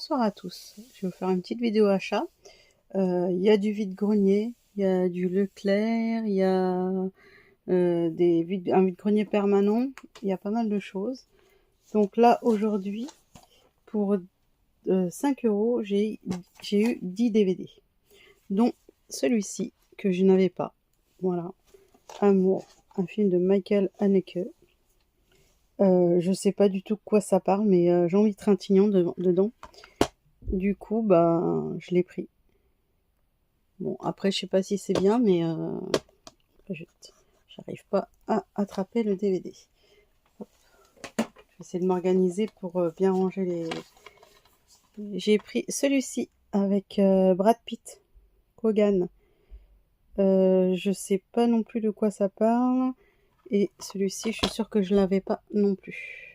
Bonsoir à tous, je vais vous faire une petite vidéo achat. Il y a du vide-grenier, il y a du Leclerc, il y a un vide-grenier permanent, il y a pas mal de choses. Donc là aujourd'hui, pour 5 €, j'ai eu 10 DVD, dont celui-ci que je n'avais pas. Voilà, Amour, un film de Michael Haneke. Je sais pas du tout de quoi ça parle, mais Jean-Louis Trintignant dedans. Du coup, bah, je l'ai pris. Bon, après, je sais pas si c'est bien, mais j'arrive pas à attraper le DVD. Hop. Je vais essayer de m'organiser pour bien ranger les... J'ai pris celui-ci avec Brad Pitt, Kogan. Je sais pas non plus de quoi ça parle. Et celui-ci, je suis sûre que je l'avais pas non plus.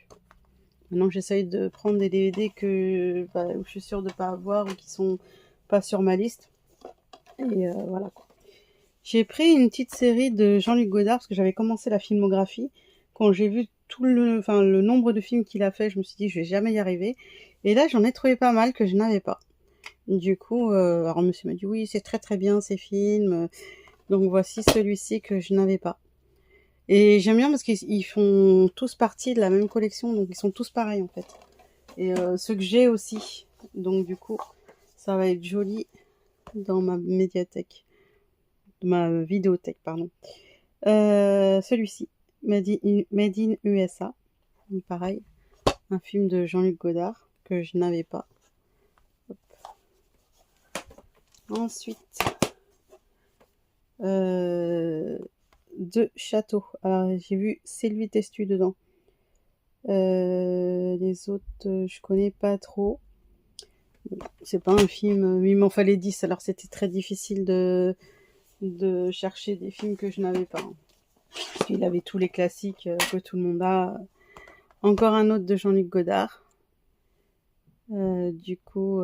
Maintenant, j'essaye de prendre des DVD où je suis sûre de pas avoir ou qui sont pas sur ma liste. Et voilà quoi. J'ai pris une petite série de Jean-Luc Godard parce que j'avais commencé la filmographie. Quand j'ai vu le nombre de films qu'il a fait, je me suis dit je vais jamais y arriver. Et là, j'en ai trouvé pas mal que je n'avais pas. Du coup, alors monsieur m'a dit oui, c'est très très bien ces films. Donc voici celui-ci que je n'avais pas. Et j'aime bien parce qu'ils font tous partie de la même collection, donc ils sont tous pareils en fait. Et ceux que j'ai aussi. Donc du coup, ça va être joli dans ma médiathèque. Ma vidéothèque, pardon. Celui-ci, Made in USA. Pareil, un film de Jean-Luc Godard que je n'avais pas. Hop. Ensuite, deux châteaux. Alors, j'ai vu Sylvie Testu dedans. Les autres, je connais pas trop. C'est pas un film, il m'en fallait 10, alors c'était très difficile de chercher des films que je n'avais pas. Il avait tous les classiques que tout le monde a. Encore un autre de Jean-Luc Godard. Du coup,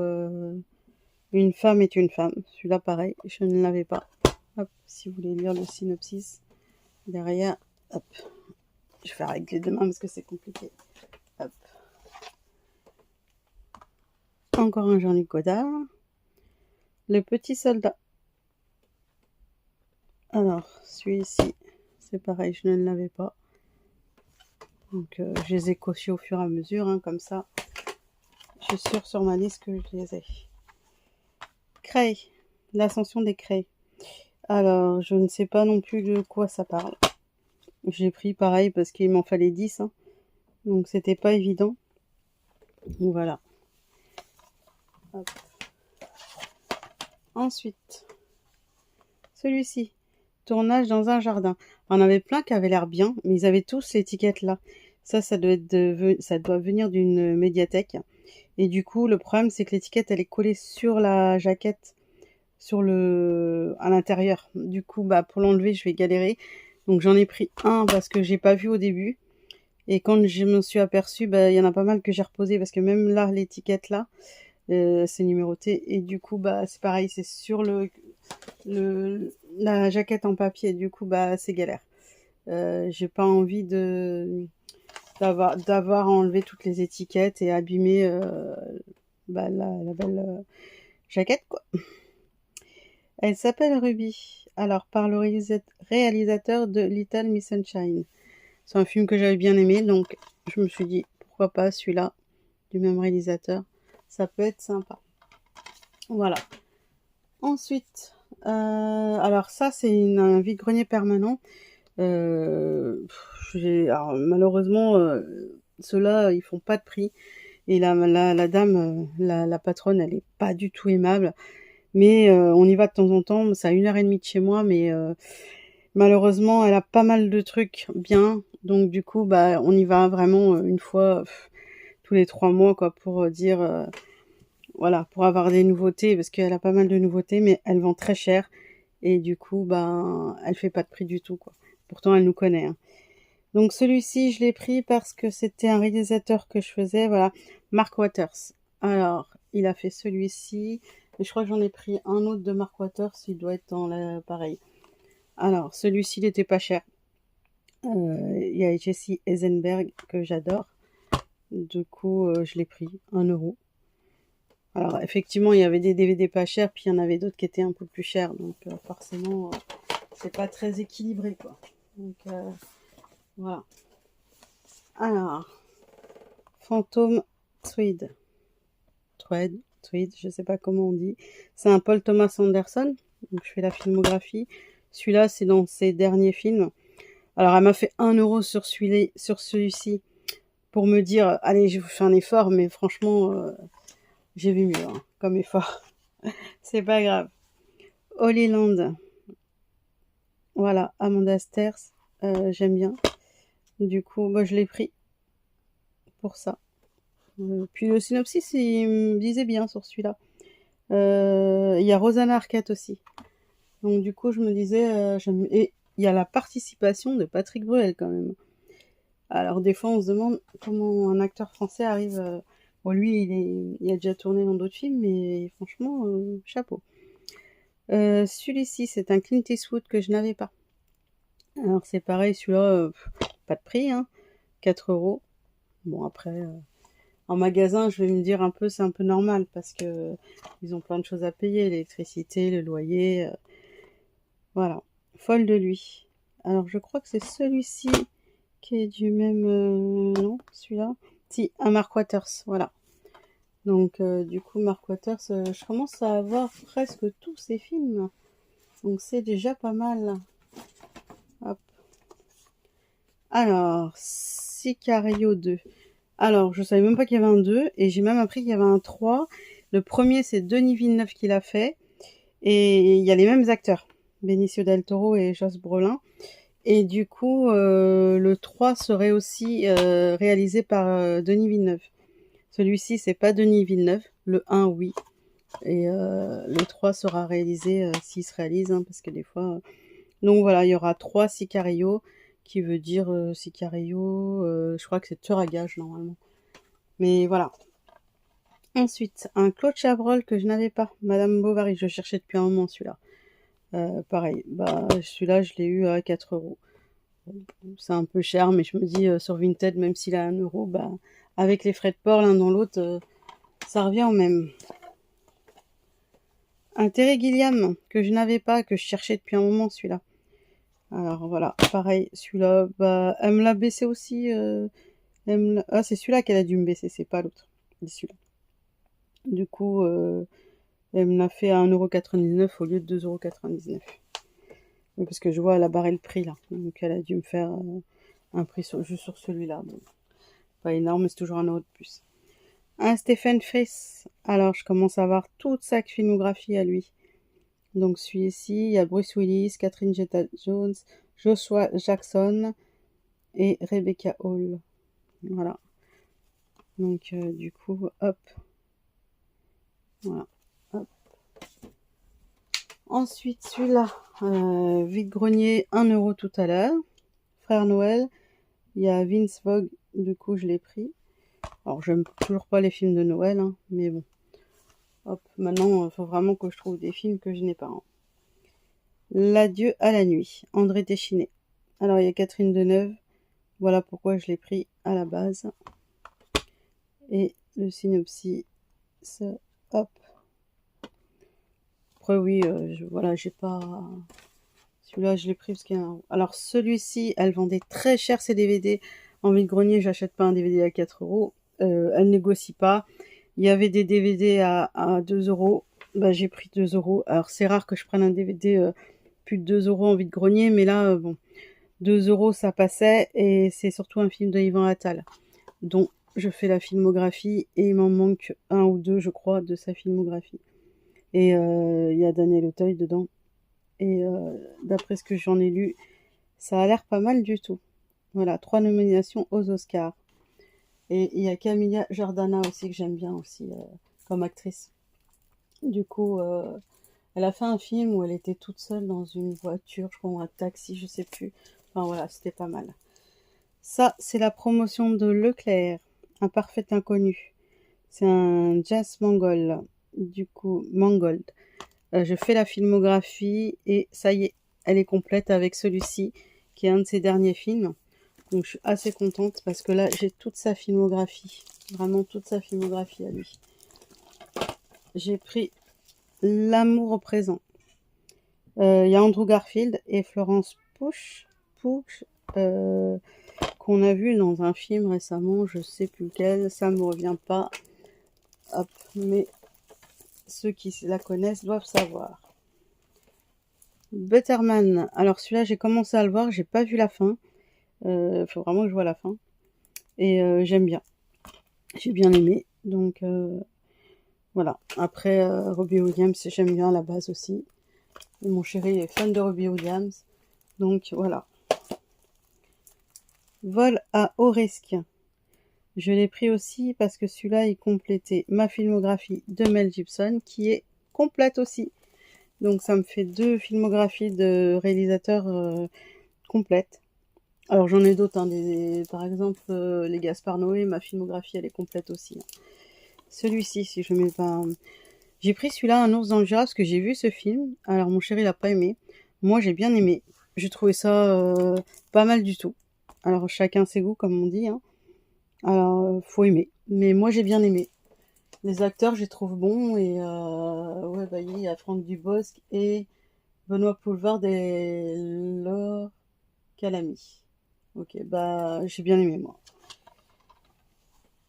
Une femme est une femme. Celui-là, pareil, je ne l'avais pas. Hop, si vous voulez lire le synopsis derrière, hop. Je vais faire avec les deux mains parce que c'est compliqué. Hop. Encore un Jean-Luc Godard. Le petit soldat. Alors, celui-ci, c'est pareil, je ne l'avais pas. Donc, je les ai cochés au fur et à mesure, hein, comme ça. Je suis sûre sur ma liste que je les ai. Cray, l'ascension des Cray. Alors, je ne sais pas non plus de quoi ça parle. J'ai pris pareil parce qu'il m'en fallait 10, hein. Donc c'était pas évident. Donc voilà. Hop. Ensuite, celui-ci, tournage dans un jardin. On avait plein qui avaient l'air bien, mais ils avaient tous l'étiquette là. Ça doit venir d'une médiathèque. Et du coup, le problème, c'est que l'étiquette, elle est collée sur la jaquette, à l'intérieur. Du coup, bah, pour l'enlever, je vais galérer. Donc j'en ai pris un parce que j'ai pas vu au début. Et quand je me suis aperçue, bah, il y en a pas mal que j'ai reposé parce que même là, l'étiquette là, c'est numéroté. Et du coup, bah, c'est pareil, c'est sur la jaquette en papier. Du coup, bah, c'est galère. J'ai pas envie d'avoir enlevé toutes les étiquettes et abîmé la belle jaquette, quoi. Elle s'appelle Ruby. Alors, par le réalisateur de Little Miss Sunshine. C'est un film que j'avais bien aimé, donc je me suis dit, pourquoi pas celui-là, du même réalisateur. Ça peut être sympa. Voilà. Ensuite, alors ça, c'est un vide-grenier permanent. Alors, malheureusement, ceux-là, ils font pas de prix. Et la dame, la patronne, elle est pas du tout aimable. Mais on y va de temps en temps. C'est à 1h30 de chez moi, mais malheureusement, elle a pas mal de trucs bien. Donc du coup, bah, on y va vraiment une fois tous les 3 mois, quoi, pour dire, voilà, pour avoir des nouveautés, parce qu'elle a pas mal de nouveautés, mais elle vend très cher. Et du coup, ben, elle fait pas de prix du tout, quoi. Pourtant, elle nous connaît, hein. Donc celui-ci, je l'ai pris parce que c'était un réalisateur que je faisais, voilà, Mark Waters. Alors, il a fait celui-ci, mais je crois que j'en ai pris un autre de Mark Waters, il doit être dans la pareil. Alors, celui-ci, il était pas cher. Il y a Jesse Eisenberg que j'adore. Du coup, je l'ai pris, 1 €. Alors effectivement, il y avait des DVD pas chers, puis il y en avait d'autres qui étaient un peu plus chers, donc forcément, c'est pas très équilibré, quoi. Donc voilà. Alors, Phantom Thread, je sais pas comment on dit. C'est un Paul Thomas Anderson, donc je fais la filmographie. Celui-là, c'est dans ses derniers films. Alors, elle m'a fait 1 euro sur celui-ci pour me dire, allez, je vous fais un effort, mais franchement, j'ai vu mieux, hein, comme effort. C'est pas grave. Holy Land. Voilà, Amanda Sters, j'aime bien. Du coup, moi, je l'ai pris pour ça. Puis le synopsis, il me disait bien sur celui-là. Il y a Rosanna Arquette aussi. Donc du coup, je me disais, et il y a la participation de Patrick Bruel quand même. Alors des fois, on se demande comment un acteur français arrive. Bon, lui, il a déjà tourné dans d'autres films, mais franchement, chapeau. Celui-ci, c'est un Clint Eastwood que je n'avais pas. Alors c'est pareil, celui-là, pas de prix, hein, 4 euros. Bon après, en magasin, je vais me dire un peu, c'est un peu normal parce que ils ont plein de choses à payer, l'électricité, le loyer. Voilà, folle de lui. Alors je crois que c'est celui-ci qui est du même... non, celui-là. Si, un Mark Waters, voilà. Donc du coup, Mark Waters, je commence à avoir presque tous ses films. Donc c'est déjà pas mal. Hop. Alors, Sicario 2. Alors, je savais même pas qu'il y avait un 2, et j'ai même appris qu'il y avait un 3. Le premier, c'est Denis Villeneuve qui l'a fait, et il y a les mêmes acteurs, Benicio del Toro et Josh Brolin. Et du coup, le 3 serait aussi réalisé par Denis Villeneuve. Celui-ci, c'est pas Denis Villeneuve. Le 1, oui. Et le 3 sera réalisé s'il se réalise, hein, parce que des fois... Donc voilà, il y aura 3 Sicario, qui veut dire Sicario, je crois que c'est tueur à gage normalement. Mais voilà. Ensuite, un Claude Chabrol que je n'avais pas. Madame Bovary, je cherchais depuis un moment celui-là. Pareil, bah celui-là je l'ai eu à 4 euros. C'est un peu cher, mais je me dis sur Vinted, même s'il a 1 euro, bah avec les frais de port l'un dans l'autre, ça revient au même. Un Terry Gilliam que je n'avais pas, que je cherchais depuis un moment celui-là. Alors voilà, pareil, celui-là, bah elle me l'a baissé aussi. Ah, c'est celui-là qu'elle a dû me baisser, c'est pas l'autre. C'est celui-là. Du coup, elle me l'a fait à 1,99 € au lieu de 2,99 €. Oui, parce que je vois, elle a barré le prix là. Donc elle a dû me faire un prix juste sur celui-là. Bon, pas énorme, mais c'est toujours 1 euro de plus. Un Stephen Frears. Alors je commence à avoir toute sa filmographie à lui. Donc celui-ci, il y a Bruce Willis, Catherine Zeta-Jones, Joshua Jackson et Rebecca Hall. Voilà. Donc du coup, hop. Voilà. Hop. Ensuite, celui-là, vide-grenier, 1 euro tout à l'heure. Frère Noël, il y a Vince Vogue, du coup je l'ai pris. Alors j'aime toujours pas les films de Noël, hein, mais bon. Hop, maintenant il faut vraiment que je trouve des films que je n'ai pas. Hein. L'adieu à la nuit, André Téchiné. Alors il y a Catherine Deneuve, voilà pourquoi je l'ai pris à la base. Et le synopsis, hop. Après oui, voilà, j'ai pas... Celui-là, je l'ai pris parce qu'il y a un... Alors, celui-ci, elle vendait très cher ses DVD. En vide-grenier, j'achète pas un DVD à 4 euros. Elle négocie pas. Il y avait des DVD à 2 euros. Bah, j'ai pris 2 euros. Alors, c'est rare que je prenne un DVD plus de 2 euros en vide-grenier. Mais là, bon, 2 euros, ça passait. Et c'est surtout un film de Yvan Attal, dont je fais la filmographie. Et il m'en manque un ou deux, je crois, de sa filmographie. Et il y a Daniel Auteuil dedans. Et d'après ce que j'en ai lu, ça a l'air pas mal du tout. Voilà, 3 nominations aux Oscars. Et il y a Camilla Jordana aussi, que j'aime bien aussi, comme actrice. Du coup, elle a fait un film où elle était toute seule dans une voiture, je crois, ou un taxi, je sais plus. Enfin voilà, c'était pas mal. Ça, c'est la promotion de Leclerc, Un parfait inconnu. C'est un Jazz Mangold. Du coup, Mangold. Je fais la filmographie et ça y est, elle est complète avec celui-ci, qui est un de ses derniers films. Donc je suis assez contente parce que là, j'ai toute sa filmographie. Vraiment toute sa filmographie à lui. j'ai pris L'amour au présent. Il y a Andrew Garfield et Florence Pugh, qu'on a vu dans un film récemment, je sais plus lequel, ça me revient pas. Hop, mais ceux qui la connaissent doivent savoir. Butterman. Alors celui-là, j'ai commencé à le voir, j'ai pas vu la fin. Faut vraiment que je vois la fin. Et j'aime bien. J'ai bien aimé. Donc voilà. Après, Robbie Williams, j'aime bien à la base aussi. Et mon chéri est fan de Robbie Williams. Donc voilà. Vol à haut risque. Je l'ai pris aussi parce que celui-là, il complétait ma filmographie de Mel Gibson, qui est complète aussi. Donc ça me fait 2 filmographies de réalisateurs complètes. Alors j'en ai d'autres, hein, par exemple les Gaspard Noé, ma filmographie elle est complète aussi. Hein. Celui-ci, si je mets pas... J'ai pris celui-là, Un ours dans le Jura, parce que j'ai vu ce film. Alors mon chéri l'a pas aimé. Moi j'ai bien aimé. J'ai trouvé ça pas mal du tout. Alors chacun ses goûts comme on dit. Hein. Alors faut aimer. Mais moi j'ai bien aimé. Les acteurs je les trouve bons. Et ouais, bah, il y a Franck Dubosc et Benoît Poelvoorde et Laure Calamy. Ok, bah j'ai bien aimé moi.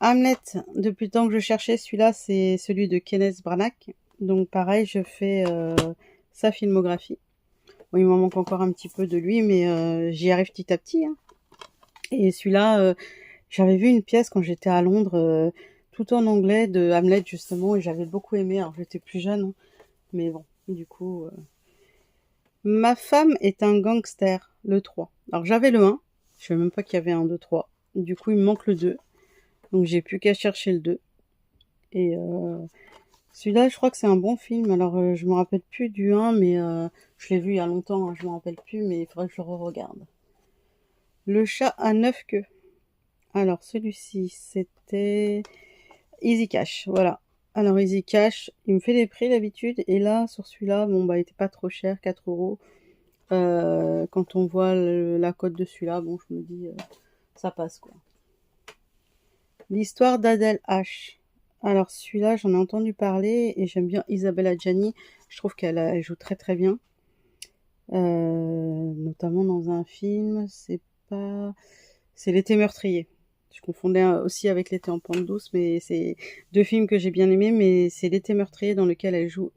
Hamlet, depuis le temps que je cherchais, celui-là c'est celui de Kenneth Branagh. Donc pareil, je fais sa filmographie. Bon, il m'en manque encore un petit peu de lui, mais j'y arrive petit à petit. Hein. Et celui-là, j'avais vu une pièce quand j'étais à Londres, tout en anglais, de Hamlet justement, et j'avais beaucoup aimé. Alors j'étais plus jeune, hein, mais bon, du coup... Ma femme est un gangster, le 3. Alors j'avais le 1, je savais même pas qu'il y avait un 2, 3. Du coup, il me manque le 2. Donc j'ai plus qu'à chercher le 2. Et celui-là, je crois que c'est un bon film. Alors je me rappelle plus du 1, mais je l'ai vu il y a longtemps, hein, je me rappelle plus, mais il faudrait que je le re-regarde. Le chat à 9 queues. Alors celui-ci, c'était Easy Cash, voilà. Alors Easy Cash, il me fait des prix d'habitude, et là, sur celui-là, bon bah il était pas trop cher, 4 euros. Quand on voit la cote de celui-là, bon je me dis, ça passe quoi. L'histoire d'Adèle H. Alors celui-là, j'en ai entendu parler, et j'aime bien Isabelle Adjani. Je trouve qu'elle joue très très bien. Notamment dans un film, c'est L'été meurtrier. Je confondais aussi avec L'été en pente douce, mais c'est 2 films que j'ai bien aimés, mais c'est L'été meurtrier dans lequel elle joue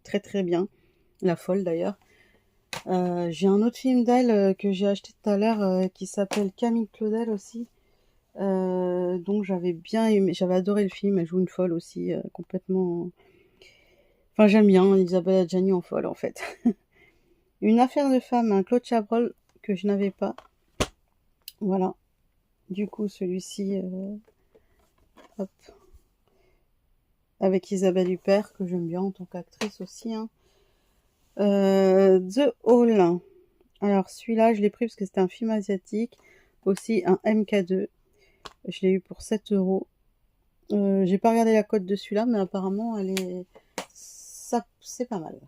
très très bien. La folle d'ailleurs. J'ai un autre film d'elle que j'ai acheté tout à l'heure qui s'appelle Camille Claudel aussi. Donc j'avais bien aimé, j'avais adoré le film. Elle joue une folle aussi, complètement... Enfin j'aime bien Isabelle Adjani en folle en fait. Une affaire de femme, un Claude Chabrol que je n'avais pas. Voilà. Du coup celui-ci... hop. Avec Isabelle Huppert, que j'aime bien en tant qu'actrice aussi. Hein. The Hall. Alors celui-là, je l'ai pris parce que c'était un film asiatique. Aussi un MK2. Je l'ai eu pour 7 euros. J'ai pas regardé la cote de celui-là, mais apparemment, ça, c'est pas mal.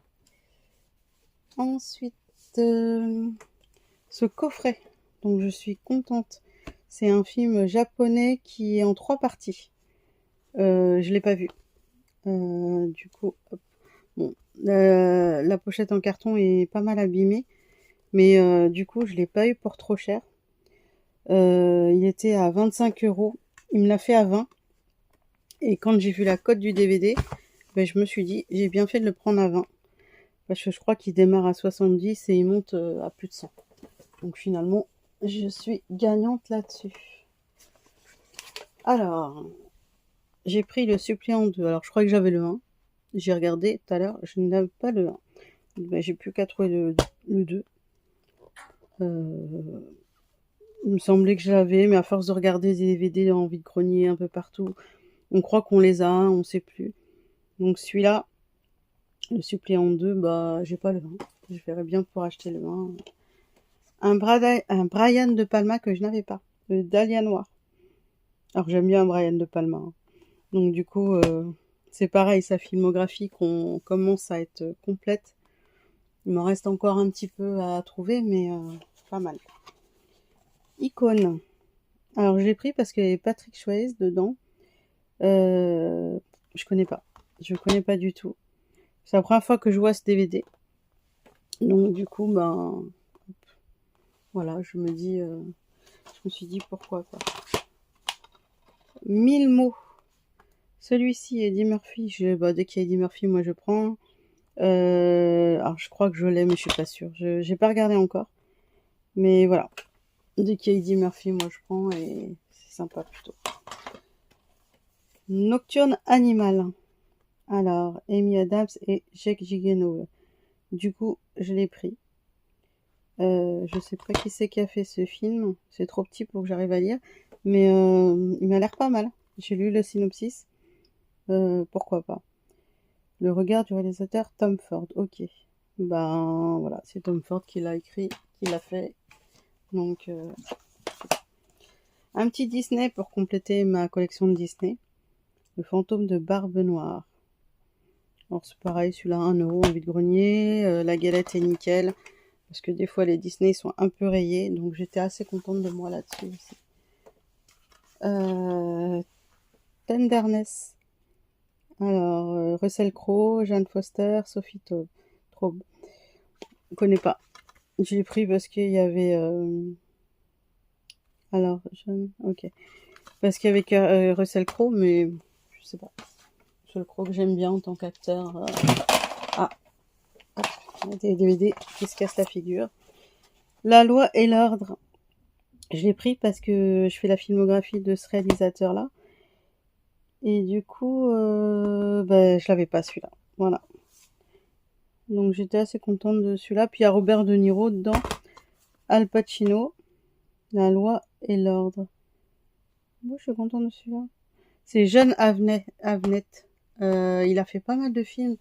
Ensuite, ce coffret. Donc je suis contente. C'est un film japonais qui est en 3 parties. Je l'ai pas vu. Du coup, hop. Bon, la pochette en carton est pas mal abîmée, mais du coup, je l'ai pas eu pour trop cher. Il était à 25 euros. Il me l'a fait à 20. Et quand j'ai vu la cote du DVD, ben, je me suis dit, j'ai bien fait de le prendre à 20. Parce que je crois qu'il démarre à 70 et il monte à plus de 100. Donc finalement, je suis gagnante là-dessus. Alors, j'ai pris le suppléant 2. Alors, je crois que j'avais le 1. J'ai regardé tout à l'heure, je n'avais pas le 1. Ben, j'ai plus qu'à trouver le 2. Il me semblait que je l'avais, mais à force de regarder des DVD en vide-grenier un peu partout, on croit qu'on les a, on sait plus. Donc celui-là, le suppléant 2, bah j'ai pas le 1. Je verrais bien pour acheter le 1. Un Brian De Palma que je n'avais pas, le Dahlia Noir. Alors j'aime bien Brian De Palma. Hein. Donc du coup, c'est pareil, sa filmographie qu'on commence à être complète. Il m'en reste encore un petit peu à trouver, mais pas mal. Icône. Alors je l'ai pris parce qu'il y avait Patrick Swayze dedans. Je connais pas. Je connais pas du tout. C'est la première fois que je vois ce DVD. Donc du coup, ben voilà, je me suis dit pourquoi pas. 1000 mots. Celui-ci, Eddie Murphy. Dès qu'il y a Eddie Murphy, moi je prends. Alors je crois que je l'ai, mais je suis pas sûre. J'ai pas regardé encore. Mais voilà. Dès qu'il y a Eddie Murphy, moi je prends et c'est sympa plutôt. Nocturne Animal. Alors, Amy Adams et Jake Gyllenhaal. Du coup, je l'ai pris. Je sais pas qui c'est qui a fait ce film. C'est trop petit pour que j'arrive à lire. Mais il m'a l'air pas mal. J'ai lu le synopsis. Pourquoi pas. Le regard du réalisateur Tom Ford. Ok. Ben voilà, c'est Tom Ford qui l'a écrit, qui l'a fait. Donc, un petit Disney pour compléter ma collection de Disney. Le fantôme de Barbe Noire. Alors c'est pareil, celui-là 1€, en vide-grenier. La galette est nickel. Parce que des fois les Disney sont un peu rayés. Donc j'étais assez contente de moi là-dessus aussi. Tenderness. Alors, Russell Crowe, Jane Foster, Sophie Traube. Je connais pas. Je l'ai pris parce qu'il y avait... Alors, Jane... Ok. Parce qu'il y avait Russell Crowe, mais je sais pas. Russell Crowe que j'aime bien en tant qu'acteur. Ah, des DVD qui se cassent la figure. La loi et l'ordre. Je l'ai pris parce que je fais la filmographie de ce réalisateur-là. Et du coup, je l'avais pas celui-là. Voilà. Donc j'étais assez contente de celui-là. Puis il y a Robert De Niro dedans. Al Pacino. La loi et l'ordre. Moi, je suis contente de celui-là. C'est John Avnet. Il a fait pas mal de films.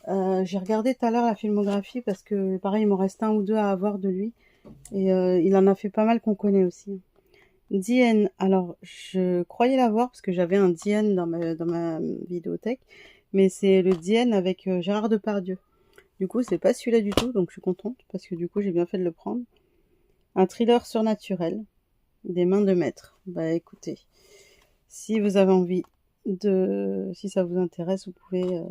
J'ai regardé tout à l'heure la filmographie parce que, pareil, il m'en reste un ou deux à avoir de lui. Et il en a fait pas mal qu'on connaît aussi. Diane, alors je croyais l'avoir parce que j'avais un Diane dans ma vidéothèque, mais c'est le Diane avec Gérard Depardieu. Du coup, c'est pas celui-là du tout, donc je suis contente parce que du coup, j'ai bien fait de le prendre. Un thriller surnaturel, des mains de maître. Bah écoutez, si vous avez envie si ça vous intéresse, vous pouvez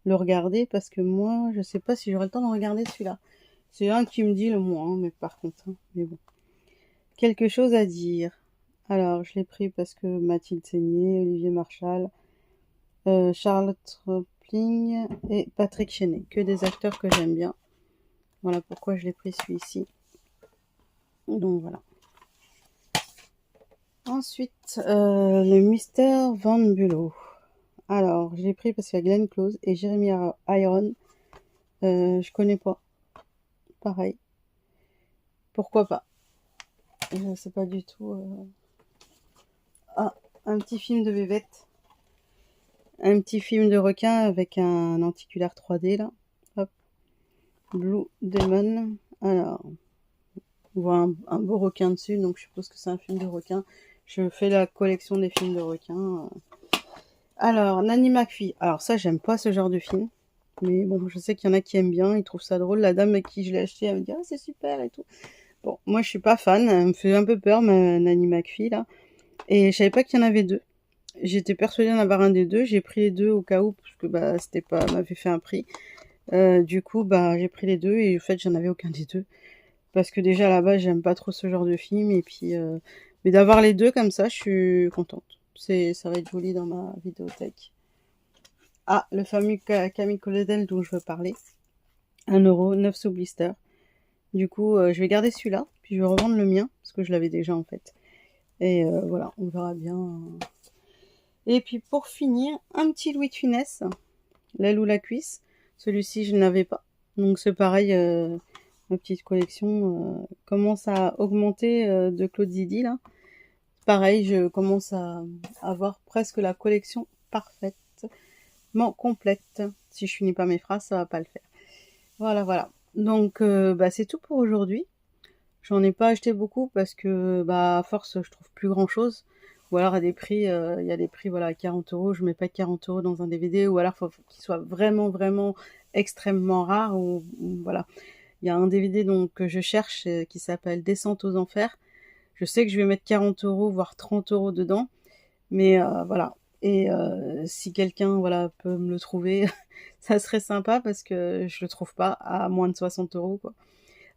le regarder parce que moi, je sais pas si j'aurai le temps de regarder celui-là. C'est un qui me dit le moins, mais par contre, mais bon. Quelque chose à dire. Alors, je l'ai pris parce que Mathilde Seigné, Olivier Marchal, Charlotte Rampling et Patrick Chenet. Que des acteurs que j'aime bien. Voilà pourquoi je l'ai pris celui-ci. Donc voilà. Ensuite, le Mystère Van Bulow. Alors, je l'ai pris parce qu'il y a Glenn Close et Jeremy Iron. Je connais pas. Pareil. Pourquoi pas. Je sais pas du tout. Ah, un petit film de bébête. Un petit film de requin avec un anticulaire 3D là. Hop. Blue Demon. Alors, on voit un beau requin dessus, donc je suppose que c'est un film de requin. Je fais la collection des films de requins. Alors, Nanny McPhee. Alors ça, j'aime pas ce genre de film. Mais bon, je sais qu'il y en a qui aiment bien, ils trouvent ça drôle. La dame à qui je l'ai acheté, elle me dit « Ah, c'est super » et tout. Bon, moi, je suis pas fan. Elle me fait un peu peur, ma Nanny McPhee, là. Et je savais pas qu'il y en avait deux. J'étais persuadée d'en avoir un des deux. J'ai pris les deux au cas où, parce que c'était pas, m'avait fait un prix. Du coup, j'ai pris les deux et en fait, j'en avais aucun des deux. Parce que déjà, à la base, j'aime pas trop ce genre de film. Et puis, mais d'avoir les deux comme ça, je suis contente. Ça va être joli dans ma vidéothèque. Ah, le fameux Camille Colladel dont je veux parler. 1€, 9 sous blister. Du coup, je vais garder celui-là, puis je vais revendre le mien, parce que je l'avais déjà en fait. Et voilà, on verra bien. Et puis pour finir, un petit Louis de Funès, l'aile ou la cuisse. Celui-ci, je ne l'avais pas. Donc c'est pareil, ma petite collection commence à augmenter de Claude Zidi, là. Pareil, je commence à avoir presque la collection parfaite. Complète. Si je finis pas mes phrases, ça va pas le faire. Voilà. Donc, c'est tout pour aujourd'hui. J'en ai pas acheté beaucoup parce que, à force, je trouve plus grand chose. Ou alors à des prix, il y a des prix, voilà, à 40€. Je mets pas 40€ dans un DVD. Ou alors, faut qu'il soit vraiment, vraiment extrêmement rare. Ou voilà. Il y a un DVD donc que je cherche qui s'appelle Descente aux enfers. Je sais que je vais mettre 40€, voire 30€ dedans. Mais voilà. Et si quelqu'un voilà peut me le trouver, ça serait sympa parce que je le trouve pas à moins de 60 € quoi.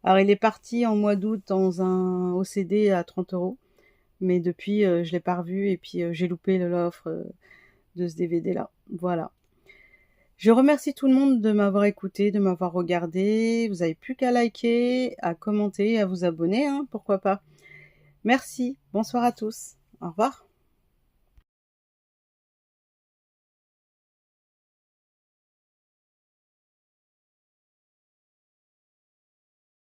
Alors il est parti en mois d'août dans un OCD à 30 €, mais depuis, je l'ai pas revu et puis, j'ai loupé l'offre, de ce DVD-là. Voilà. Je remercie tout le monde de m'avoir écouté, de m'avoir regardé. Vous avez plus qu'à liker, à commenter, à vous abonner, hein, pourquoi pas. Merci, bonsoir à tous. Au revoir.